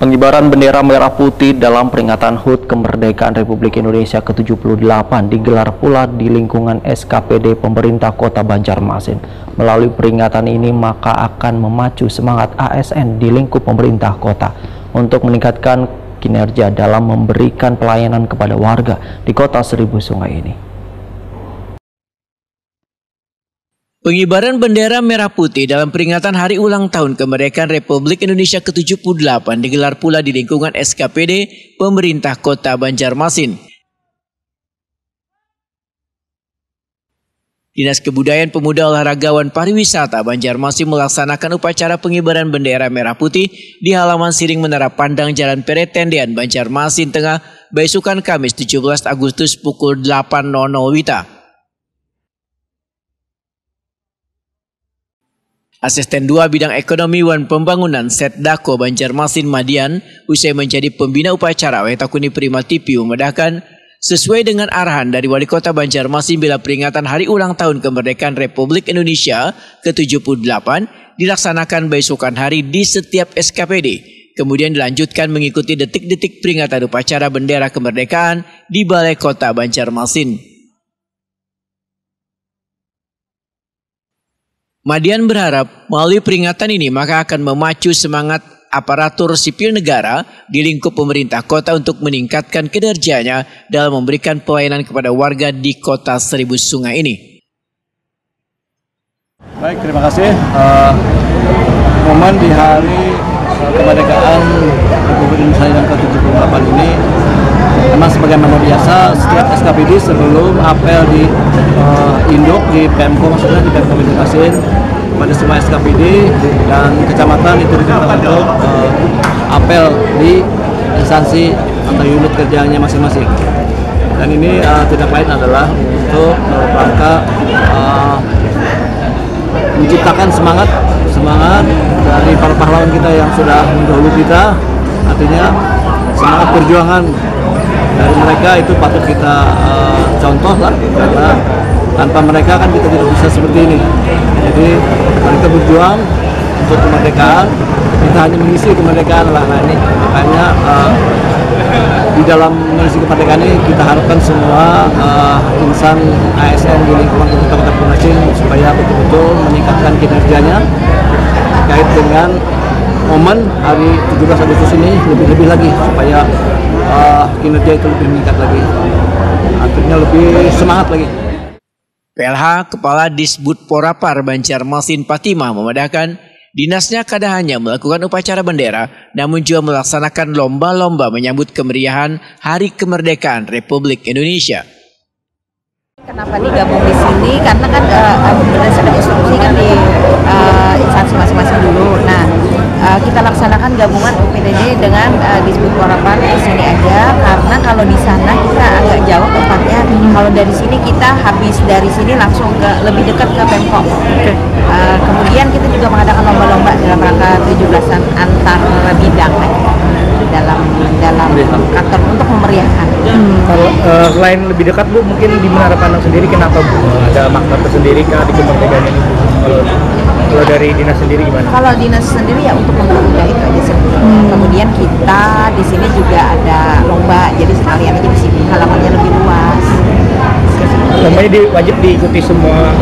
Pengibaran bendera merah putih dalam peringatan HUT Kemerdekaan Republik Indonesia ke-78 digelar pula di lingkungan SKPD pemerintah Kota Banjarmasin. Melalui peringatan ini maka akan memacu semangat ASN di lingkup pemerintah kota untuk meningkatkan kinerja dalam memberikan pelayanan kepada warga di Kota Seribu Sungai ini. Pengibaran bendera merah putih dalam peringatan Hari Ulang Tahun Kemerdekaan Republik Indonesia ke-78 digelar pula di lingkungan SKPD pemerintah Kota Banjarmasin. Dinas Kebudayaan Pemuda Olahragawan Pariwisata Banjarmasin melaksanakan upacara pengibaran bendera merah putih di halaman Siring Menara Pandang Jalan Peretendean Banjarmasin Tengah besukan Kamis 17 Agustus pukul 8.00 WITA. Asisten 2 Bidang Ekonomi dan Pembangunan Setdako Banjarmasin Madian usai menjadi pembina upacara Wetakuni Prima TV memedahkan sesuai dengan arahan dari Wali Kota Banjarmasin bila peringatan Hari Ulang Tahun Kemerdekaan Republik Indonesia ke-78 dilaksanakan besokan hari di setiap SKPD. Kemudian dilanjutkan mengikuti detik-detik peringatan upacara bendera kemerdekaan di Balai Kota Banjarmasin. Madian berharap melalui peringatan ini maka akan memacu semangat aparatur sipil negara di lingkup pemerintah kota untuk meningkatkan kinerjanya dalam memberikan pelayanan kepada warga di Kota Seribu Sungai ini. Baik, terima kasih. Momen di Hari Kemerdekaan Republik Indonesia yang ke-78 ini memang sebagaimana biasa setiap SKPD sebelum apel di induk di Pemko, maksudnya di Pemko Banjarmasin pada semua SKPD dan kecamatan itu kita untuk apel di instansi atau unit kerjanya masing-masing. Dan ini tidak lain adalah untuk rangka menciptakan semangat dari para pahlawan kita yang sudah mendahului kita, artinya semangat perjuangan dari mereka itu patut kita contoh lah, karena tanpa mereka kan kita tidak bisa seperti ini. Jadi mereka berjuang untuk kemerdekaan, kita hanya mengisi kemerdekaan lah. Nah ini makanya di dalam mengisi kemerdekaan ini kita harapkan semua insan ASN di lingkungan Kota Banjarmasin supaya betul-betul meningkatkan kinerjanya terkait dengan momen hari 17 Agustus ini lebih-lebih lagi supaya kinerja itu lebih meningkat lagi, artinya lebih semangat lagi. PLH Kepala Disbud Porapar Banjarmasin Fatimah memedahkan dinasnya kada hanya melakukan upacara bendera namun juga melaksanakan lomba-lomba menyambut kemeriahan Hari Kemerdekaan Republik Indonesia. Kenapa digabung di sini? Karena kan berdasarkan instruksi kan di instansi masing-masing dulu. Nah, kita laksanakan gabungan UPTD dengan Disbud Porapar di sini aja, karena kalau di sana kita agak jauh tempatnya. Kalau dari sini kita habis dari sini langsung ke lebih dekat ke Pemko. Kemudian kita juga mengadakan lomba-lomba dalam rangka 17-an antar bidang dalam kantor untuk memeriahkan. Kalau selain lebih dekat Bu, mungkin di Menara Pandang sendiri kenapa Bu? Ada makna tersendiri kah di kemerdekaan ini? Kalau dari dinas sendiri gimana? Kalau dinas sendiri ya untuk mempermudah itu aja sih. Kemudian kita di sini juga ada lomba, jadi sekalian aja di sini halamannya lebih luas. Lombanya wajib diikuti semua